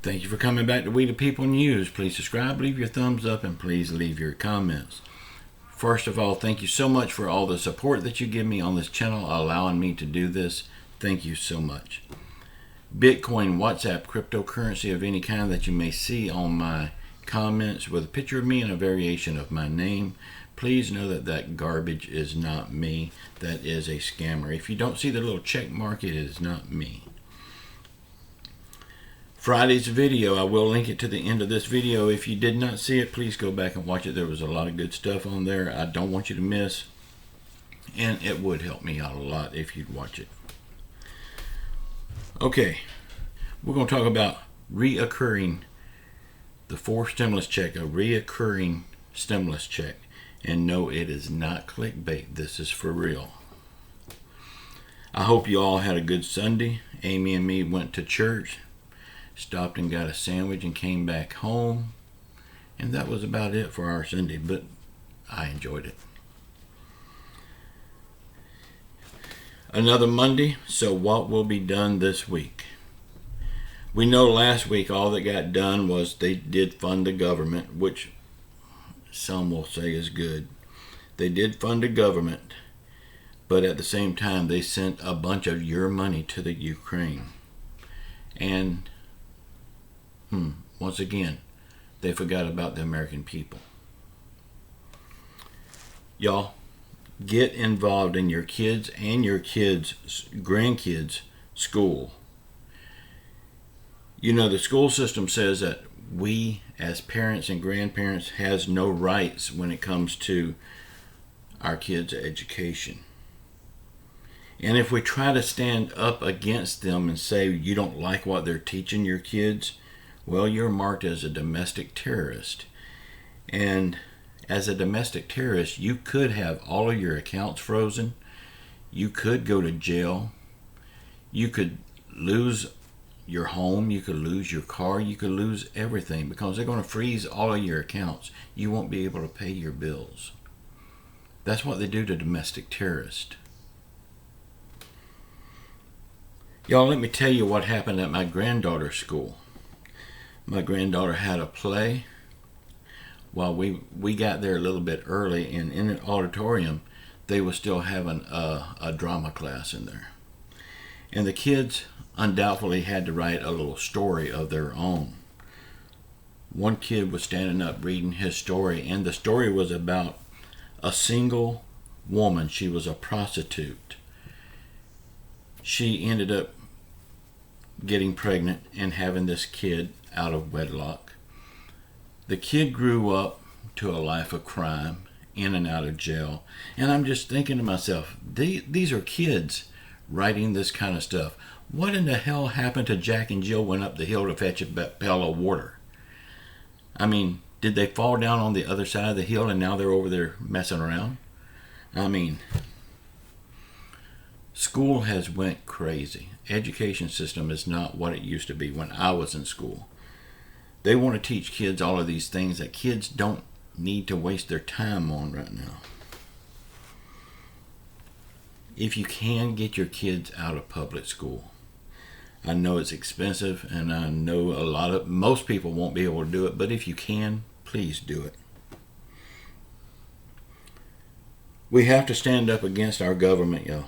Thank you for coming back to We the People News. Please subscribe, leave your thumbs up, and please leave your comments. First of all, thank you so much for all the support that you give me on this channel, allowing me to do this. Thank you so much. Bitcoin, WhatsApp, cryptocurrency of any kind that you may see on my comments with a picture of me and a variation of my name, please know that that garbage is not me. That is a scammer. If you don't see the little check mark, it is not me. Friday's video, I will link it to the end of this video. If you did not see it, please go back and watch it. There was a lot of good stuff on there I don't want you to miss, and it would help me out a lot if you'd watch it. Okay, we're going to talk about the fourth stimulus check, a reoccurring stimulus check. And no, it is not clickbait. This is for real. I hope you all had a good Sunday. Amy and me went to church, stopped and got a sandwich and came back home. And that was about it for our Sunday, but I enjoyed it. Another Monday, so what will be done this week? We know last week all that got done was they did fund the government, which some will say is good. They did fund the government, but at the same time they sent a bunch of your money to the Ukraine. And once again, they forgot about the American people. Y'all, get involved in your kids and your kids' grandkids' school. You know, the school system says that we as parents and grandparents has no rights when it comes to our kids' education. And if we try to stand up against them and say you don't like what they're teaching your kids, well, you're marked as a domestic terrorist. And as a domestic terrorist, you could have all of your accounts frozen. You could go to jail. You could lose your home. You could lose your car. You could lose everything because they're going to freeze all of your accounts. You won't be able to pay your bills. That's what they do to domestic terrorists. Y'all, let me tell you what happened at my granddaughter's school. My granddaughter had a play. Well, we got there a little bit early, and in an auditorium, they were still having a drama class in there. And the kids undoubtedly had to write a little story of their own. One kid was standing up reading his story, and the story was about a single woman. She was a prostitute. She ended up getting pregnant and having this kid out of wedlock. The kid grew up to a life of crime, in and out of jail. And I'm just thinking to myself, these are kids writing this kind of stuff. What in the hell happened to Jack and Jill went up the hill to fetch a pail of water? I mean, did they fall down on the other side of the hill and now they're over there messing around? I mean, school has went crazy. Education system is not what it used to be when I was in school. They want to teach kids all of these things that kids don't need to waste their time on right now. If you can, get your kids out of public school. I know it's expensive, and I know most people won't be able to do it, but if you can, please do it. We have to stand up against our government, y'all.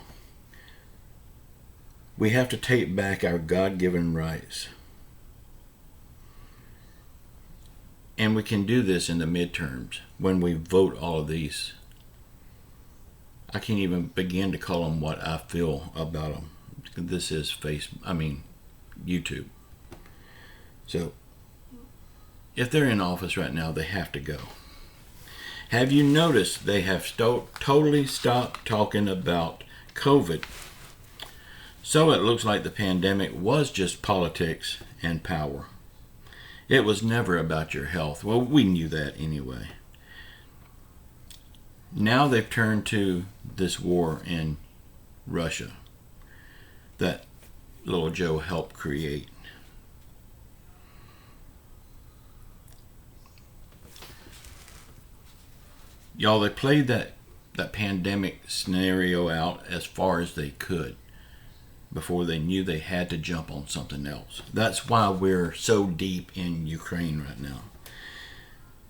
We have to take back our God-given rights. And we can do this in the midterms when we vote all of these. I can't even begin to call them what I feel about them. This is YouTube. So, if they're in office right now, they have to go. Have you noticed they have totally stopped talking about COVID? So it looks like the pandemic was just politics and power. It was never about your health. Well, we knew that anyway. Now they've turned to this war in Russia that little Joe helped create. Y'all, they played that pandemic scenario out as far as they could. before they knew they had to jump on something else. That's why we're so deep in Ukraine right now.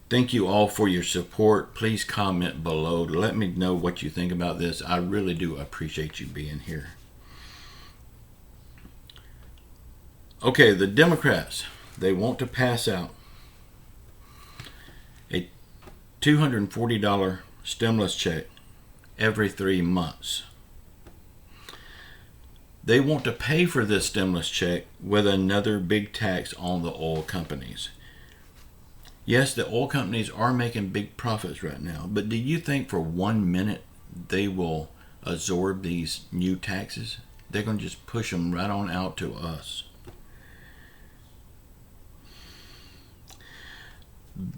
Thank you all for your support. Please comment below to let me know what you think about this. I really do appreciate you being here. Okay, the Democrats, they want to pass out a $240 stimulus check every 3 months. They want to pay for this stimulus check with another big tax on the oil companies. Yes, the oil companies are making big profits right now, but do you think for 1 minute they will absorb these new taxes? They're going to just push them right on out to us.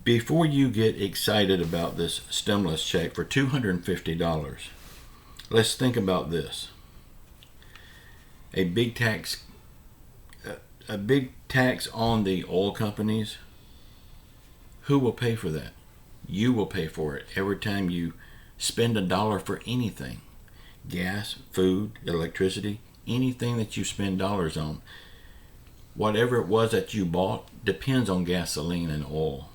Before you get excited about this stimulus check for $250, let's think about this. A big tax on the oil companies. Who will pay for that? You will pay for it every time you spend $1 for anything. Gas, food, electricity, anything that you spend dollars on. Whatever it was that you bought depends on gasoline and oil.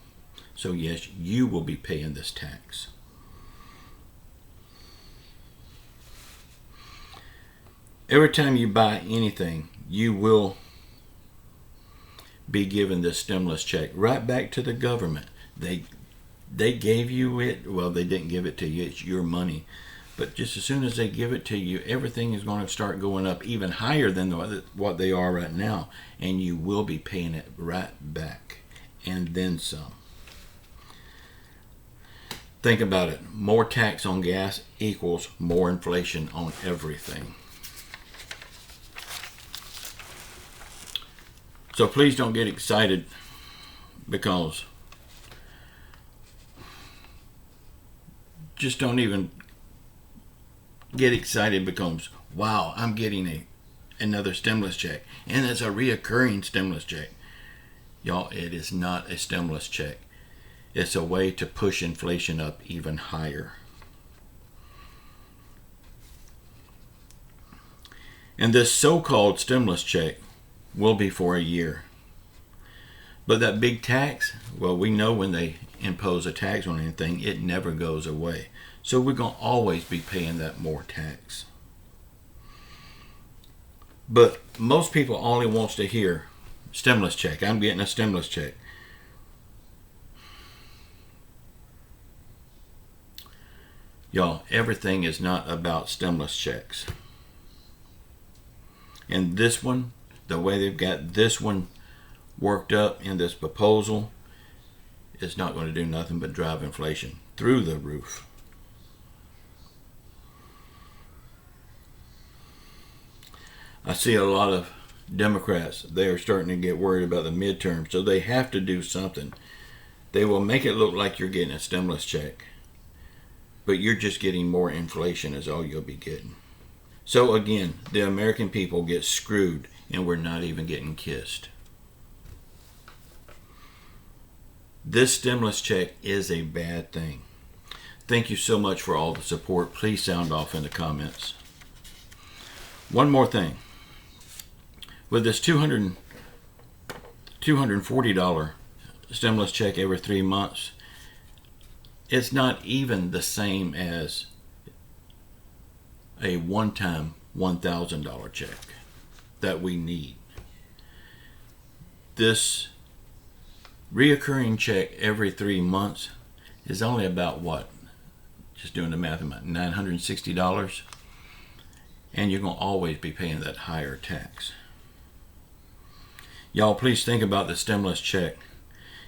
So yes, you will be paying this tax. Every time you buy anything, you will be given this stimulus check right back to the government. They gave you it. Well, they didn't give it to you. It's your money. But just as soon as they give it to you, everything is going to start going up even higher than what they are right now. And you will be paying it right back. And then some. Think about it. More tax on gas equals more inflation on everything. So please don't get excited, because just don't even get excited because, wow, I'm getting another stimulus check. And it's a reoccurring stimulus check. Y'all, it is not a stimulus check. It's a way to push inflation up even higher. And this so-called stimulus check will be for a year. But that big tax, well, we know when they impose a tax on anything, it never goes away. So we're going to always be paying that more tax. But most people only wants to hear stimulus check. I'm getting a stimulus check. Y'all, everything is not about stimulus checks. And this one, the way they've got this one worked up in this proposal, is not going to do nothing but drive inflation through the roof. I see a lot of Democrats, they are starting to get worried about the midterm, so they have to do something. They will make it look like you're getting a stimulus check, but you're just getting more inflation is all you'll be getting. So again, the American people get screwed, and we're not even getting kissed. This stimulus check is a bad thing. Thank you so much for all the support. Please sound off in the comments. One more thing. With this $240 stimulus check every 3 months, it's not even the same as a one-time $1,000 check that we need. This reoccurring check every 3 months is only about what? Just doing the math, about $960. And you're going to always be paying that higher tax. Y'all, please think about the stimulus check.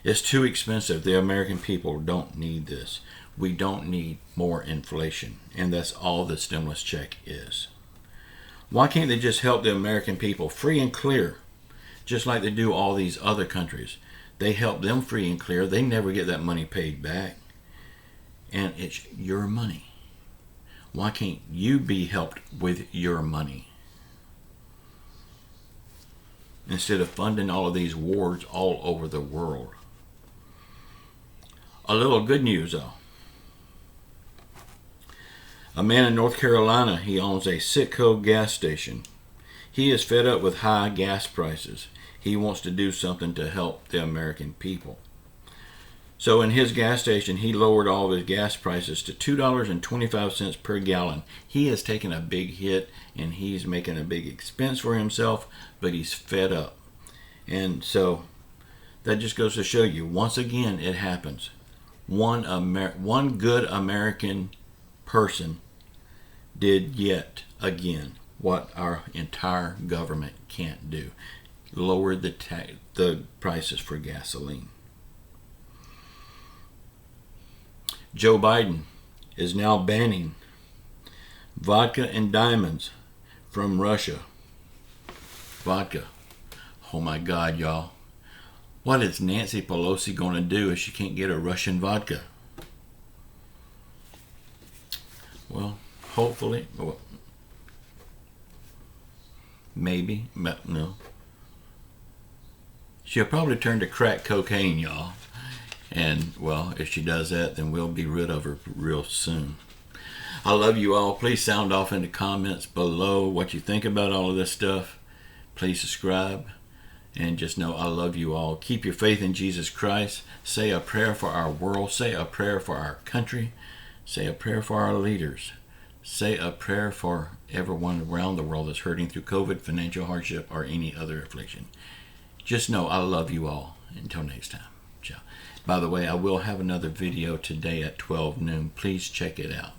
It's too expensive. The American people don't need this. We don't need more inflation. And that's all the stimulus check is. Why can't they just help the American people free and clear, just like they do all these other countries? They help them free and clear. They never get that money paid back. And it's your money. Why can't you be helped with your money? Instead of funding all of these wars all over the world. A little good news though. A man in North Carolina, he owns a Citgo gas station. He is fed up with high gas prices. He wants to do something to help the American people. So in his gas station, he lowered all of his gas prices to $2.25 per gallon. He has taken a big hit and he's making a big expense for himself, but he's fed up. And so that just goes to show you, once again, it happens. One good American person did yet again what our entire government can't do: lower the prices for gasoline. Joe Biden is now banning vodka and diamonds from Russia. Vodka. Oh my God, y'all. What is Nancy Pelosi going to do if she can't get a Russian vodka? Well, hopefully. Well, maybe. No. She'll probably turn to crack cocaine, y'all. And, well, if she does that, then we'll be rid of her real soon. I love you all. Please sound off in the comments below what you think about all of this stuff. Please subscribe. And just know I love you all. Keep your faith in Jesus Christ. Say a prayer for our world. Say a prayer for our country. Say a prayer for our leaders. Say a prayer for everyone around the world that's hurting through COVID, financial hardship, or any other affliction. Just know I love you all. Until next time. Ciao. By the way, I will have another video today at 12 noon. Please check it out.